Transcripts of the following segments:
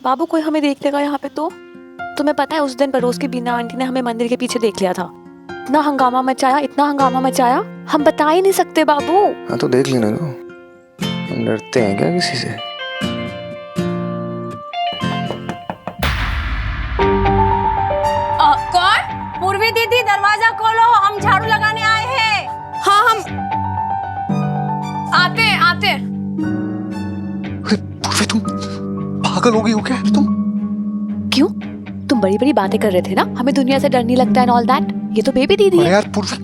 बाबू कोई हमें देख लेगा यहाँ पे तो। तुम्हें पता है उस दिन पड़ोस की बीना आंटी ने हमें मंदिर के पीछे देख लिया था। इतना हंगामा मचाया, हम बता ही नहीं सकते बाबू। हाँ तो देख लेना। तो हम डरते हैं क्या किसी से? कौन? पूर्वी दीदी दरवाजा खोलो, हम झाड़ू लगाने आए हैं। हाँ हम आते हैं। अरे पूर्वी, तुम पागल हो गई हो क्या तुम? क्यों? तुम बड़ी बड़ी बातें कर रहे थे ना, हमें दुनिया से डर नहीं लगता है ऑल दैट। ये तो बेबी दीदी है। यार पूर्वी,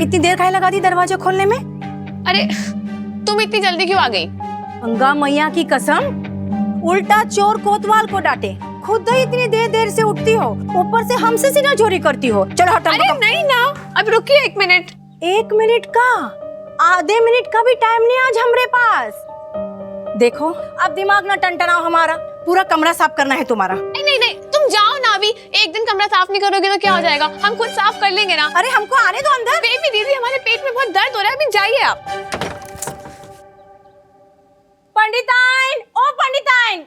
इतनी देर काहे लगा दी दरवाजा खोलने में? अरे तुम इतनी जल्दी क्यों आ गई? गंगा मैया की कसम, उल्टा चोर कोतवाल को डांटे। खुद ही इतनी देर से उठती हो, ऊपर से हमसे सीना चोरी करती हो। चलो हटो। अरे नहीं ना, अब रुकिए 1 मिनट। 1 मिनट का, आधे मिनट का भी टाइम नहीं आज हमारे पास। देखो अब दिमाग ना टनटनाओ हमारा, पूरा कमरा साफ करना है तुम्हारा। नहीं, तुम जाओ ना। अभी एक दिन कमरा साफ नहीं करोगे तो क्या हो जाएगा? हम खुद साफ कर लेंगे ना। अरे हमको आने दो अंदर। बेबी दीदी, हमारे पेट में बहुत दर्द हो रहा है, अभी जाइए आप। पंडिताइन, ओ पंडिताइन।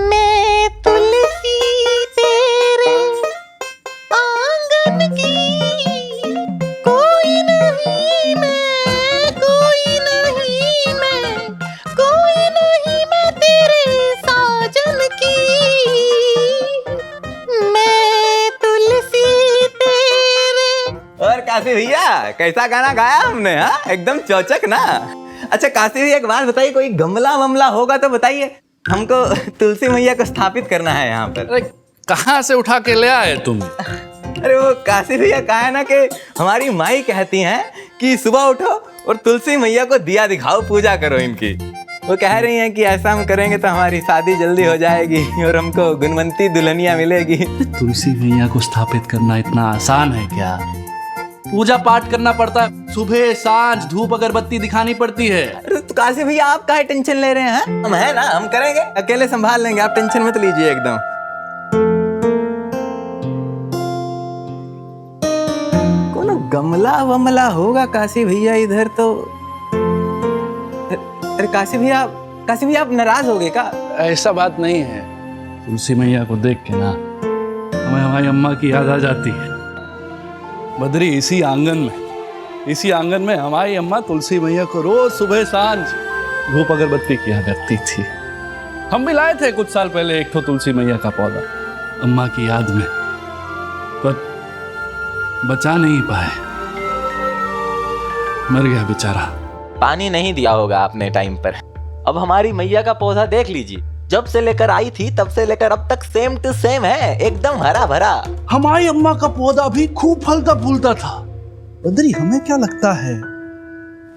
मैं तुलसी तेरे आंगन की, कोई नहीं मैं तेरे साजन की। मैं तुलसी तेरे। और काशी भैया, कैसा गाना गाया हमने? हाँ एकदम चौचक ना। अच्छा काशी भैया, एक बात बताइए, कोई गमला वमला होगा तो बताइए, हमको तुलसी मैया को स्थापित करना है यहाँ पर। अरे कहाँ से उठा के ले आए तुम? अरे वो काशी भैया कहा है ना कि हमारी माई कहती हैं कि सुबह उठो और तुलसी मैया को दिया दिखाओ, पूजा करो इनकी। वो कह रही हैं कि ऐसा हम करेंगे तो हमारी शादी जल्दी हो जाएगी और हमको गुणवंती दुल्हनिया मिलेगी। तुलसी मैया को स्थापित करना इतना आसान है क्या? पूजा पाठ करना पड़ता है, सुबह सांझ धूप अगरबत्ती दिखानी पड़ती है। अरे तो काशी भैया आप काहे टेंशन ले रहे हैं? हम है ना, हम करेंगे, अकेले संभाल लेंगे, आप टेंशन मत लीजिए एकदम। कौन गमला वमला होगा काशी भैया इधर तो। अरे काशी भैया आप नाराज हो गए क्या? ऐसा बात नहीं है। तुलसी मैया को देख के ना हमें हमारी अम्मा की याद आ जाती है। बद्री, इसी आंगन में हमारी अम्मा तुलसी मैया को रोज सुबह सांझ धूप अगरबत्ती किया करती थी। हम भी लाए थे कुछ साल पहले एक तो तुलसी मैया का पौधा अम्मा की याद में, पर बचा नहीं पाए, मर गया बेचारा। पानी नहीं दिया होगा आपने टाइम पर। अब हमारी मैया का पौधा देख लीजिए, जब से लेकर आई थी तब से लेकर अब तक सेम टू सेम है, एकदम हरा भरा। हमारी अम्मा का पौधा भी खूब फलता फूलता था। बद्री, हमें क्या लगता है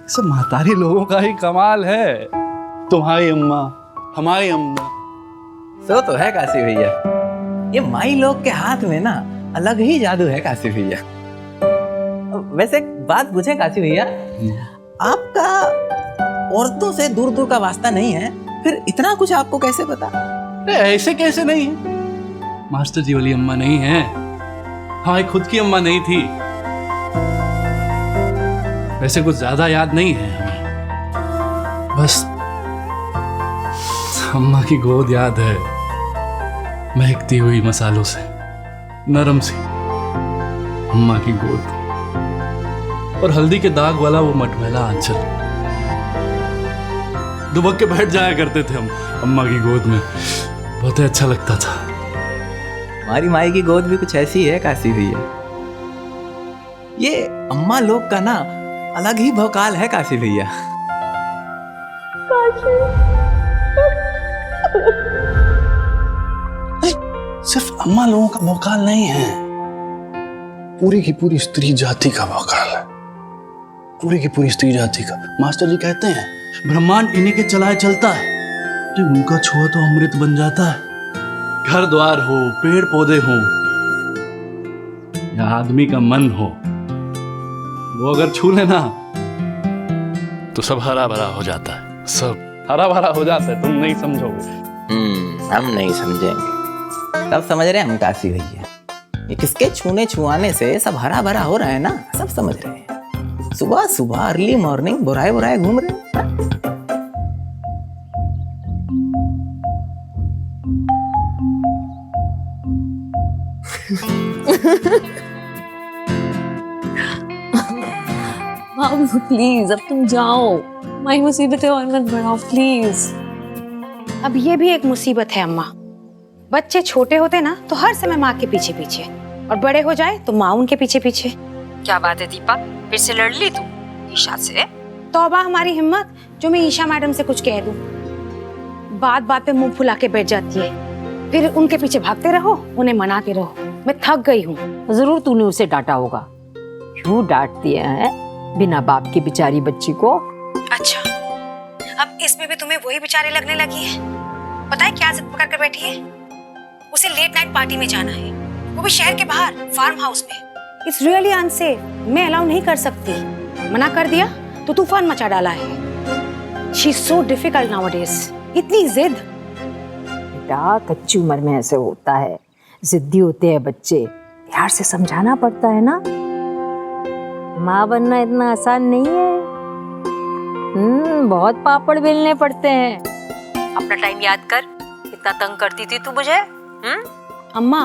सब महतारी लोगों का ही कमाल है? तुम्हारी अम्मा, हमारी अम्मा। सो तो है काशी भैया, ये माई लोग के हाथ में ना अलग ही जादू है काशी भैया। वैसे एक बात पूछे काशी भैया, आपका औरतों से दूर दूर का वास्ता नहीं है, फिर इतना कुछ आपको कैसे पता? ऐसे कैसे नहीं है? मास्टर जी वाली अम्मा नहीं है, हमारी खुद की अम्मा नहीं थी। वैसे कुछ ज्यादा याद नहीं है हमें, बस अम्मा की गोद याद है, महकती हुई मसालों से, नरम सी अम्मा की गोद, और हल्दी के दाग वाला वो मटमैला आंचल। दुबक के बैठ जाया करते थे हम अम्मा की गोद में, बहुत ही अच्छा लगता था। हमारी माई की गोद भी कुछ ऐसी है काशी भैया। ये अम्मा लोग का ना अलग ही भौकाल है काशी भैया। सिर्फ अम्मा लोगों का भौकाल नहीं है, पूरी की पूरी स्त्री जाति का भौकाल है, पूरी की पूरी स्त्री जाति का। मास्टर जी कहते हैं ब्रह्मांड इन्हीं के चलाए चलता है, जब उनका छुआ तो अमृत बन जाता है। घर द्वार हो, पेड़ पौधे हो या आदमी का मन हो, वो अगर छू लेना तो सब हरा भरा हो जाता है, सब हरा भरा हो जाता है। तुम नहीं समझोगे। हम नहीं समझेंगे, सब समझ रहे हैं हम काशी भैया। ये किसके छूने छुआने से सब हरा भरा हो रहा है ना, सब समझ रहे हैं। सुबह सुबह अर्ली मॉर्निंग बुराए बुराए घूम रहे हो। बाबू प्लीज अब तुम जाओ, हमारी मुसीबतें और मत बढ़ाओ प्लीज। अब ये भी एक मुसीबत है अम्मा। बच्चे छोटे होते ना तो हर समय माँ के पीछे पीछे, और बड़े हो जाए तो माँ उनके पीछे पीछे। क्या बात है दीपा, फिर से लड़ ली तू ईशा से? तौबा हमारी हिम्मत जो मैं ईशा मैडम से कुछ कह दूं। बात बात पे मुंह फुला के बैठ जाती है, फिर उनके पीछे भागते रहो, उन्हें मनाते रहो। मैं थक गई हूँ। जरूर तूने उसे डांटा होगा। क्यों डांटती है बिना बाप की बेचारी बच्ची को? अच्छा, अब इसमें भी तुम्हें वही बेचारे लगने लगी है। पता है क्या जिद पकड़ कर बैठी है? उसे लेट नाइट पार्टी में जाना है, वो भी शहर के बाहर फार्म हाउस में। इट्स रियली अनसेफ, मैं अलाउ नहीं कर सकती। मना कर दिया तो तूफान मचा डाला है। She is so difficult nowadays. इतनी जिद। बेटा कच्ची उम्र में ऐसे होता है, जिद्दी होते हैं बच्चे, प्यार से समझाना पड़ता है ना। माँ बनना इतना आसान नहीं है। बहुत पापड़ बेलने पड़ते हैं। अपना टाइम याद कर, कितना तंग करती थी तू मुझे। अम्मा,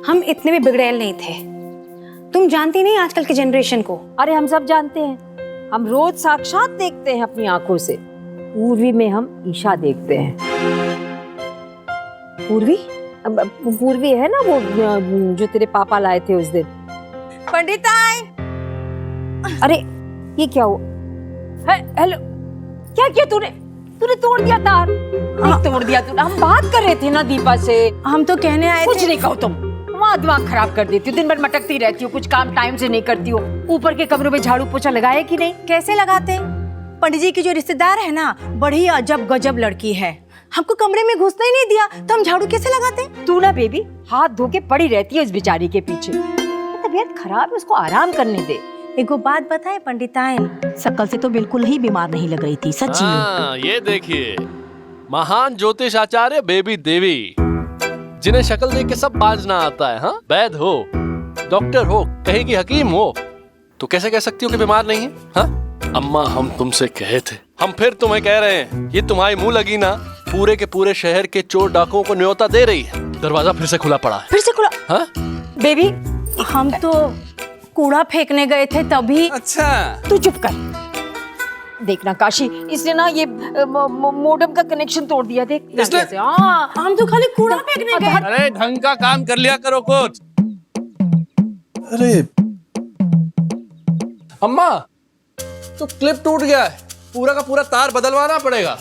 हम इतने भी बिगड़ैल नहीं थे। तुम जानती नहीं आजकल की जनरेशन को। अरे हम सब जानते हैं, हम रोज साक्षात देखते हैं अपनी आंखों से। पूर्वी में हम ईशा देखते हैं। पूर्वी? पूर्वी है ना वो जो तेरे पापा लाए थे उस दिन। पंडिताई! अरे ये क्या हुआ? हेलो, क्या किया तूने? तूने तोड़ दिया तार। नहीं तोड़ दिया तूने, हम बात कर रहे थे ना दीपा से। हम तो कहने आए थे। कुछ नहीं कहो तुम, वहाँ दिमाग खराब कर देती हो, दिन भर मटकती रहती हो, कुछ काम टाइम से नहीं करती हो। ऊपर के कमरों में झाड़ू पोछा लगाया कि नहीं? कैसे लगाते? पंडित जी की जो रिश्तेदार है ना, बड़ी अजब गजब लड़की है। हमको कमरे में घुसने ही नहीं दिया, तो हम झाड़ू कैसे लगाते? तू ना बेबी हाथ धो के पड़ी रहती है उस बेचारी के पीछे। तबीयत खराब है, उसको आराम करने दे। एगो बात बताए पंडिताइन, शकल से तो बिल्कुल ही बीमार नहीं लग रही थी सच्ची में। ये देखिए, महान ज्योतिष आचार्य बेबी देवी, जिन्हें शक्ल देख के सब बाजना आता है। हाँ, वैद हो, डॉक्टर हो, कहीं की हकीम हो, तो कैसे कह सकती हो कि बीमार नहीं है? हाँ अम्मा, हम तुमसे कहे थे, हम फिर तुम्हें कह रहे हैं, ये तुम्हारी मुंह लगी ना, पूरे के पूरे शहर के चोर डाकुओं को न्योता दे रही है। दरवाजा फिर से खुला पड़ा है। फिर से खुला? हाँ बेबी, हम तो कूड़ा फेंकने गए थे तभी। अच्छा, तू चुप कर। देखना काशी, इसने ना ये मोडेम का कनेक्शन तोड़ दिया। देख इसने? हाँ, हम तो खाली कूड़ा फेंकने गए। अरे ढंग का काम कर लिया करो कुछ। अरे अम्मा, तो क्लिप टूट गया है, पूरा का पूरा तार बदलवाना पड़ेगा।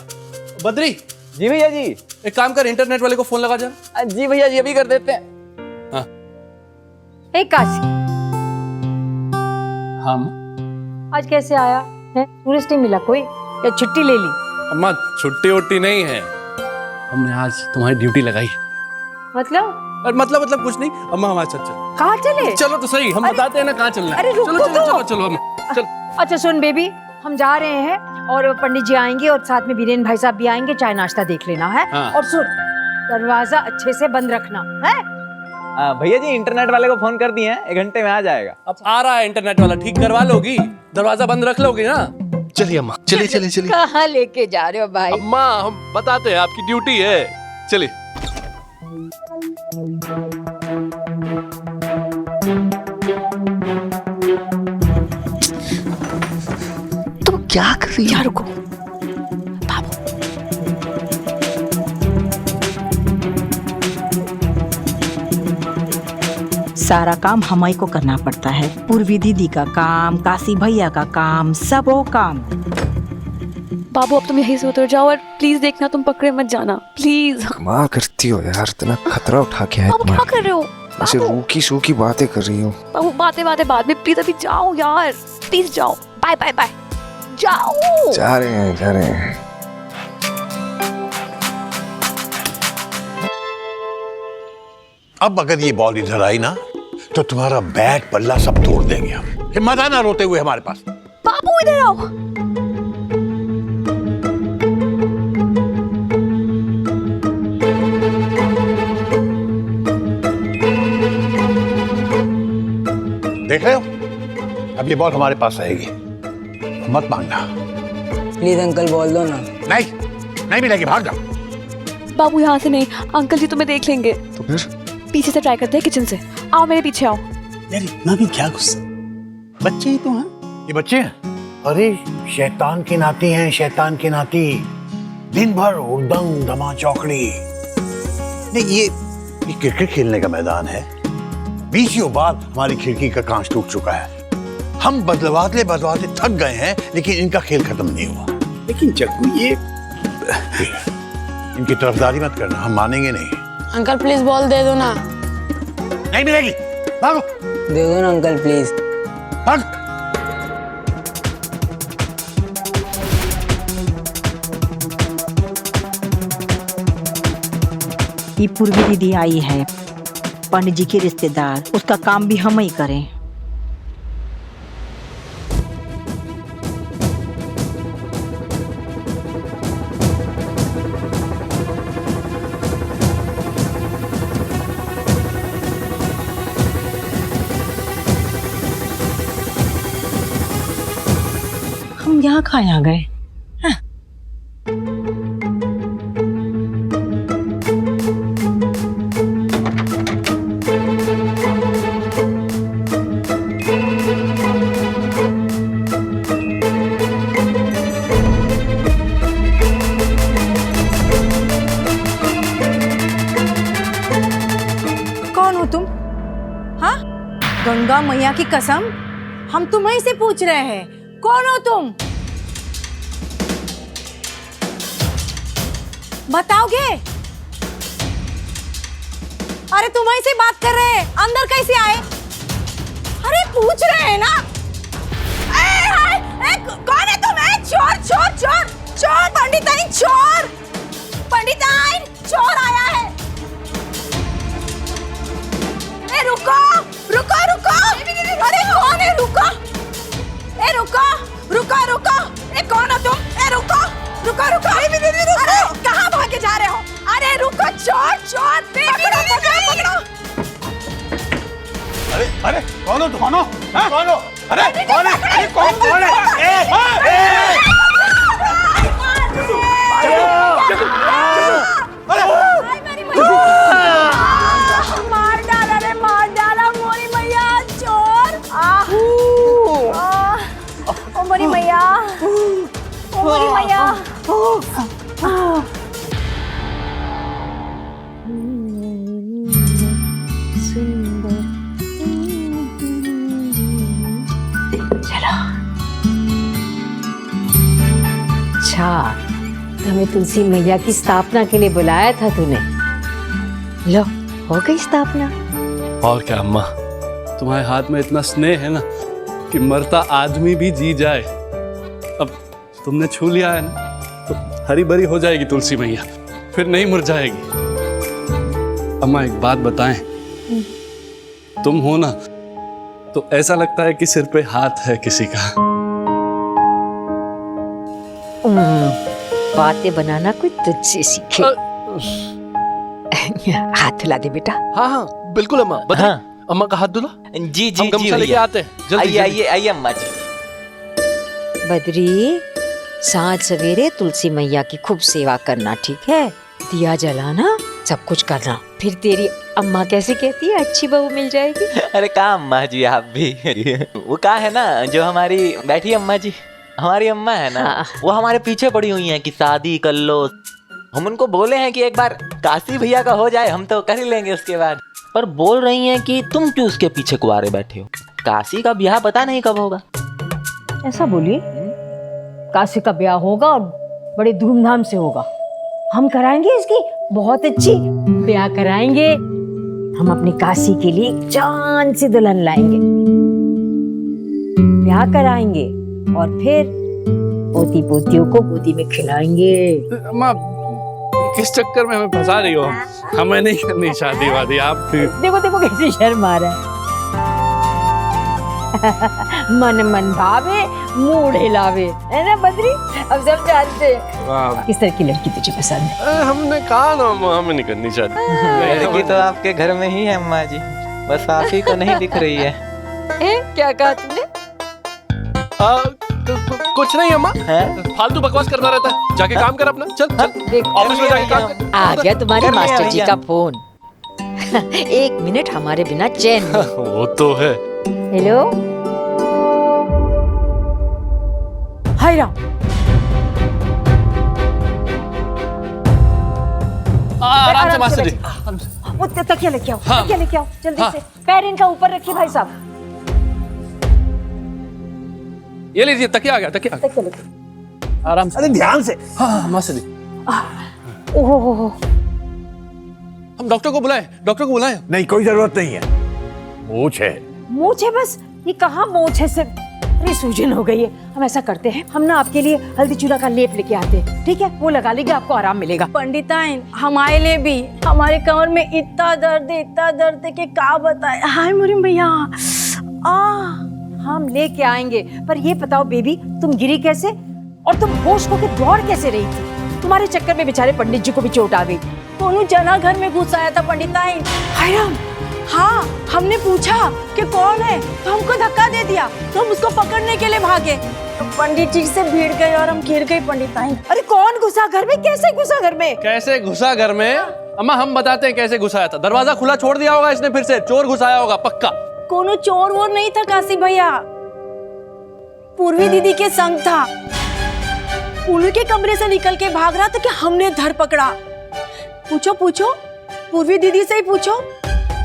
बद्री, जी भैया जी। एक काम कर, इंटरनेट वाले को फोन लगा जा। जी भैया जी, अभी कर देते हैं। हाँ एक काशी, हम आज कैसे आया है? टूरिस्ट नहीं मिला कोई या छुट्टी ले ली? अम्मा छुट्टी वुट्टी नहीं है, हमने आज तुम्हारी ड्यूटी लगाई है। मतलब मतलब कुछ नहीं अम्मा, हमारे साथ चलो। कहाँ चले? चलो तो सही, हम बताते हैं ना कहाँ चलना है। अरे रुको चलो चलो तो। चलो चलो अम्मा, चलो। अच्छा सुन बेबी, हम जा रहे हैं और पंडित जी आएंगे और साथ में बीरेन भाई साहब भी आएंगे। चाय नाश्ता देख लेना है। हाँ। और सुन, दरवाजा अच्छे से बंद रखना है। भैया जी, इंटरनेट वाले को फोन कर दिए हैं, 1 घंटे में आ जाएगा। अब आ रहा है इंटरनेट वाला, ठीक करवा लोगी? दरवाजा बंद रख लोगी ना? चलिए अम्मा, चलिए चलिए चलिए। कहाँ लेके जा रहे हो भाई? अम्मा हम बताते हैं, आपकी ड्यूटी है, चलिए। तुम क्या कर रही हो? रुको बाबू, सारा काम हमारी को करना पड़ता है। पूर्वी दीदी का काम, काशी भैया का काम, सबो काम। बाबू अब तुम यहीं से उतर जाओ और प्लीज देखना तुम पकड़े मत जाना प्लीज। कमाल करती हो यार, इतना खतरा उठा के है बाबू क्या कर रहे हो? ऐसे रूकी सूकी बातें कर रही हो। बाबू बातें बाद में, प्लीज अभी जाओ यार, प्लीज जाओ। बाय बाय बाय, जाओ। जा रहे हैं। अब अगर ये बॉल इधर आई ना, तो तुम्हारा बैट बल्ला सब तोड़ देंगे हम। हिम्मत आना रोते हुए हमारे पास। बाबू इधर आओ। देख रहे हो, अब ये बॉल हमारे पास रहेगी। मत मांगना। प्लीज अंकल बोल दो ना। नहीं मिलेगी, भाग जाओ। बाबू यहाँ से नहीं, अंकल जी तुम्हें देख लेंगे। तो फिर पीछे से ट्राई करते हैं, किचन से। आओ मेरे पीछे आओ। यार इतना भी क्या गुस्सा, बच्चे ही तो हैं। ये बच्चे हैं? अरे शैतान की नाती हैं, शैतान की नाती। दिन भर उड़दंग दमा चौकड़ी। नहीं ये क्रिकेट खेलने का मैदान है। 20 बार हमारी खिड़की का कांच टूट चुका है। हम बदलवाते थक गए हैं, लेकिन इनका खेल खत्म नहीं हुआ। लेकिन जग्गू ये इनकी तरफदारी मत करना, हम मानेंगे नहीं। अंकल प्लीज बॉल दे दो ना। नहीं मिलेगी, भागो। दे दो ना अंकल प्लीज। भाग। ये पूर्वी दीदी आई है, पंडित जी की रिश्तेदार, उसका काम भी हम ही करें। हम यहाँ कहाँ आ गए? कौन हो तुम? हाँ, गंगा मैया की कसम, हम तुम्हीं से पूछ रहे हैं, कौन हो तुम? बताओगे? अरे तुम्हीं से बात कर रहे हैं, अंदर कैसे आए? अरे पूछ रहे हैं ना। कौन है तुम? चोर चोर चोर चोर, पंडिताइन चोर, पंडिताइन चोर आया है। रुको रुको रुको, अरे कौन है? रुको, ए रुको रुको रुको, ए कौन हो तुम? ए रुको रुको रुको, अरे कहाँ भागे जा रहे हो? अरे रुको, चोर चोर, पकड़ो पकड़ो पकड़ो। अरे कौन हो तुम? कौन हो? अरे कौन है? अरे कौन है? मार डाला मोरी मैया, चोर। ओ मोरी मैया, ओ मोरी मैया। चलो। अच्छा, हमें तुलसी मैया की स्थापना के लिए बुलाया था तूने। लो, हो गई स्थापना। और क्या अम्मा, तुम्हारे हाथ में इतना स्नेह है ना कि मरता आदमी भी जी जाए। अब तुमने छू लिया है ना, तो हरी भरी हो जाएगी तुलसी मैया, फिर नहीं मुरझाएगी। अम्मा एक बात बताएं, तुम हो ना तो ऐसा लगता है कि सिर पे हाथ है किसी का। बातें बनाना कोई तुझसे सीखे। हाथ हिला दे बेटा। हाँ बिल्कुल अम्मा। बता अम्मा का हाथ धुला। जी हम गमछा लेके आते हैं। जल्दी आइए अम्मा जी। बद्री, साँझ सवेरे तुलसी मैया की खूब सेवा करना, ठीक है? दिया जलाना, सब कुछ करना। फिर तेरी अम्मा कैसे कहती है, अच्छी बहू मिल जाएगी। अरे कहाँ अम्मा जी, आप भी वो कहा है ना, जो हमारी बैठी अम्मा जी, हमारी अम्मा है ना, वो हमारे पीछे पड़ी हुई हैं कि शादी कर लो। हम उनको बोले हैं कि एक बार काशी भैया का हो जाए, हम तो कर ही लेंगे उसके बाद। पर बोल रही हैं कि तुम क्यों उसके पीछे कुंवारे बैठे हो, काशी का ब्याह पता नहीं कब होगा। ऐसा बोलिए, काशी का ब्याह होगा और बड़े धूमधाम से होगा। हम कराएंगे इसकी बहुत अच्छी ब्याह कराएंगे। हम अपनी काशी के लिए जान सी दुल्हन लाएंगे, ब्याह कराएंगे और फिर पोती पोतियों को गोदी में खिलाएंगे। अम्मा किस चक्कर में हमें फंसा रही हो? हमें नहीं करनी शादी वादी। आप देखो देखो कैसी शर्म आ रहा है। मन मन भावे मूड हिलावे, है ना बद्री? अब सब जानते हैं किस तरह की लड़की तुझे पसंद है। हमने कहा ना हमें नहीं करनी शादी। लड़की तो आपके घर में ही है अम्मा जी, बस आप ही को नहीं दिख रही है। क्या कहा तुमने? कुछ नहीं अम्मा, हैं? फालतू बकवास करता रहता है। जाके काम कर अपना, चल चल ऑफिस में जाके काम कर। आ गया तुम्हारे कर लिया मास्टर जी भैया। का फोन। 1 मिनट हमारे बिना चैन नहीं। वो तो है। हेलो, हाय राम। आराम से मास्टर जी। वो तकिया लेके आओ, हाँ। तकिया लेके आओ जल्दी हाँ। से। पैर इनका ऊपर रखिए भाई साहब। ये लीजिए, तकिया आ गया, तकिया आ गया। तकिया लेके। आराम से। अरे ध्यान से। हाँ मास्टर जी। ओहो, हम डॉक्टर को बुलाएं, डॉक्टर को बुलाएं। नहीं, कोई जरूरत नहीं है। मूछ है। मूछ है बस। ये कहाँ मूछ है सिर्फ। अरे सूजन हो गई है। हम ऐसा करते हैं, हम ना आपके लिए हल्दी चूरा का लेप लेके आते हैं, ठीक है? वो लगा लीजिए, आपको आराम मिलेगा। पंडिताइन हमारे लिए भी, हमारे कमर में इतना दर्द है कि क्या बताए। हाय मोरी भैया। हम लेके आएंगे, पर ये बताओ बेबी, तुम गिरी कैसे और तुम होश खो के दौड़ कैसे रही थी? तुम्हारे चक्कर में बेचारे पंडित जी को भी चोट आ गई। दोनों जना घर में घुस आया था पंडिताइन। हाय राम। हाँ, हमने पूछा कि कौन है, तो हमको धक्का दे दिया, तो हम उसको पकड़ने के लिए भागे, तो पंडित जी से भीड़ गए और हम गिर गए पंडिताइन। अरे कौन घुसा घर में? कैसे घुसा घर में? कैसे घुसा घर में? अम्मा हम बताते हैं कैसे घुसाया था। दरवाजा खुला छोड़ दिया होगा इसने, फिर से चोर घुसाया होगा पक्का। कोनो चोर वोर नहीं था काशी भैया, पूर्वी दीदी के संग था। उनके कमरे से निकल के भाग रहा था कि हमने धर पकड़ा। पूछो पूछो, पूर्वी दीदी से ही पूछो,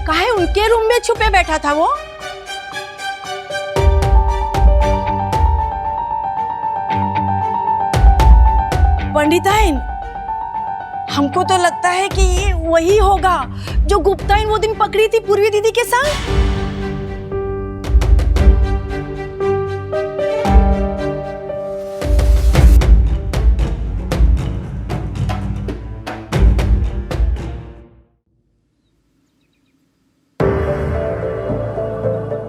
काहे उनके रूम में छुपे बैठा था वो। पंडिताइन, हमको तो लगता है कि ये वही होगा जो गुप्ताइन वो दिन पकड़ी थी पूर्वी दीदी के संग।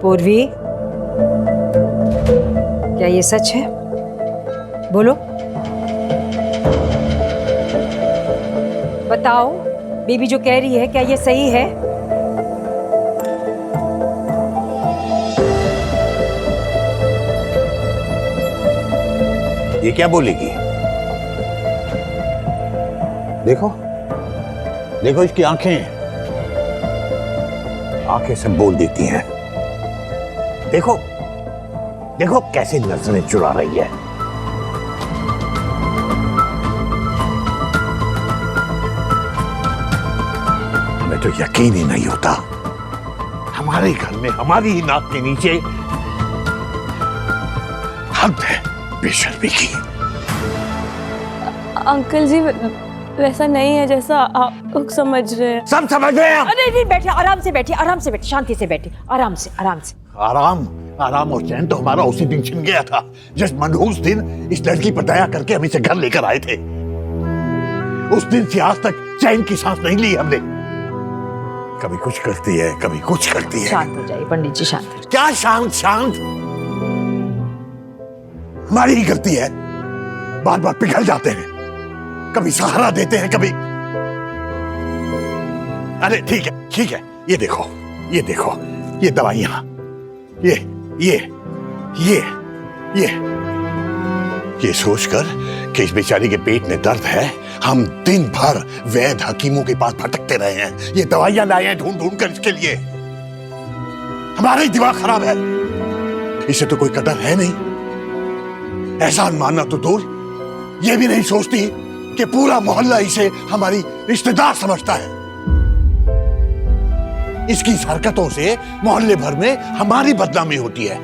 पूर्वी, क्या ये सच है? बोलो, बताओ। बेबी जो कह रही है, क्या ये सही है? ये क्या बोलेगी? देखो, देखो इसकी आंखें, आंखें सब बोल देती हैं। देखो, देखो कैसे नजरें चुरा रही है। हमें तो यकीन ही नहीं होता, हमारे घर में हमारी ही नाक के नीचे हद है बेशर्मी की। अंकल जी वैसा नहीं है जैसा आप लोग समझ रहे हैं। सब समझ रहे हैं आप? अरे नहीं, बैठिए, आराम से बैठिए, आराम से बैठिए, शांति से बैठिए, आराम से, आराम से। आराम, आराम और चैन तो हमारा उसी दिन छिन गया था जिस मनहूस दिन इस लड़की पर दया करके हम इसे घर लेकर आए थे। उस दिन से आज तक चैन की सांस नहीं ली हमने। कभी कुछ करती है, कभी कुछ करती है। शांत हो जाइए पंडित जी, शांत हो क्या शांत? शांत हमारी ही गलती है, बार बार पिघल जाते हैं, कभी सहारा देते हैं, कभी। अरे ठीक है, ठीक है, ये देखो, ये देखो, ये दवाइयां, ये सोचकर कि इस बेचारी के पेट में दर्द है, हम दिन भर वैद्य हकीमों के पास भटकते रहे हैं। ये दवाइयां लाए हैं ढूंढ ढूंढ कर इसके लिए। हमारा ही दिमाग खराब है, इसे तो कोई कदर है नहीं। एहसान मानना तो दूर, ये भी नहीं सोचती कि पूरा मोहल्ला इसे हमारी रिश्तेदार समझता है। इसकी इस हरकतों से मोहल्ले भर में हमारी बदनामी होती है।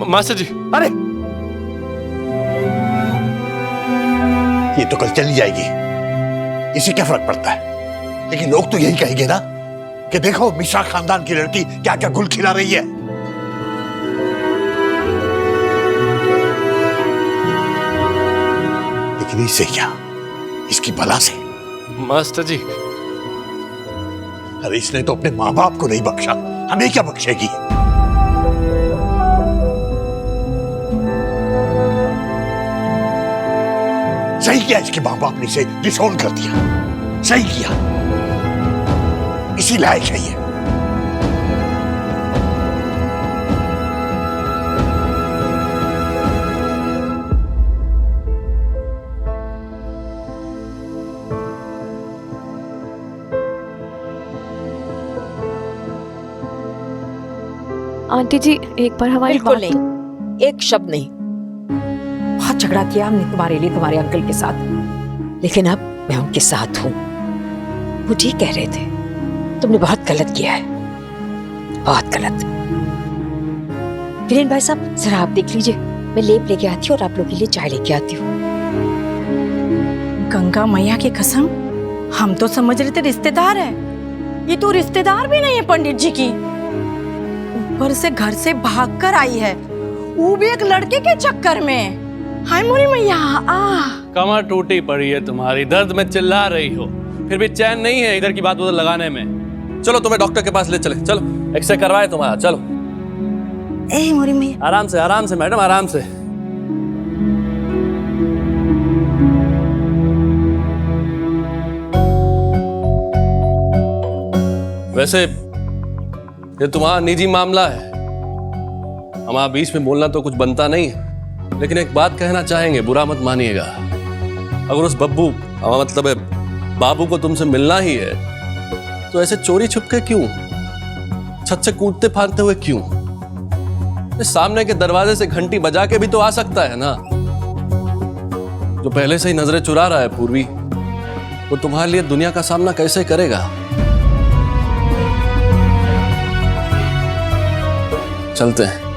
मास्टर जी, अरे ये तो कल चली जाएगी, इसे क्या फर्क पड़ता है? लेकिन लोग तो यही कहेंगे ना कि देखो मिश्रा खानदान की लड़की क्या क्या गुल खिला रही है। लेकिन इससे क्या, इसकी बला से। मास्टर जी, अरे इसने तो अपने माँ बाप को नहीं बख्शा, हमें क्या बख्शेगी? सही किया इसके माँ बाप ने इसे डिसोन कर दिया, सही किया, इसी लायक है ये। आंटी जी एक बार हमारी बिल्कुल बात नहीं, एक शब्द नहीं। बहुत झगड़ा किया हमने तुम्हारे लिए, तुम्हारे अंकल के साथ, लेकिन अब मैं उनके साथ हूँ। वो ठीक कह रहे थे, तुमने बहुत गलत किया है, बहुत गलत। विरेन भाई साहब जरा आप देख लीजिए, मैं लेप लेके आती हूँ और आप लोगों के लिए चाय लेके आती हूँ। गंगा मैया की कसम, हम तो समझ रहे थे रिश्तेदार है, ये तो रिश्तेदार भी नहीं है पंडित जी की। ऊपर से घर से भागकर आई है, वो भी एक लड़के के चक्कर में। हाय मोरी मैया कमर टूटी पड़ी है तुम्हारी, दर्द में चिल्ला रही हो, फिर भी चैन नहीं है इधर की बात उधर लगाने में। चलो तुम्हें डॉक्टर के पास ले चले, चलो एक्सरे करवाए तुम्हारा, चलो। ए मोरी मैया, आराम से मैडम, आराम से। वैसे ये तुम्हारा निजी मामला है, हमारा बीच में बोलना तो कुछ बनता नहीं है, लेकिन एक बात कहना चाहेंगे, बुरा मत मानिएगा। अगर उस बब्बू, हमारा मतलब है बाबू को तुमसे मिलना ही है, तो ऐसे चोरी छुपके क्यों, छत से कूदते फांदते हुए क्यों? सामने के दरवाजे से घंटी बजा के भी तो आ सकता है ना। जो पहले से ही नजरें चुरा रहा है पूर्वी, वो तुम्हारे लिए दुनिया का सामना कैसे करेगा? चलते हैं।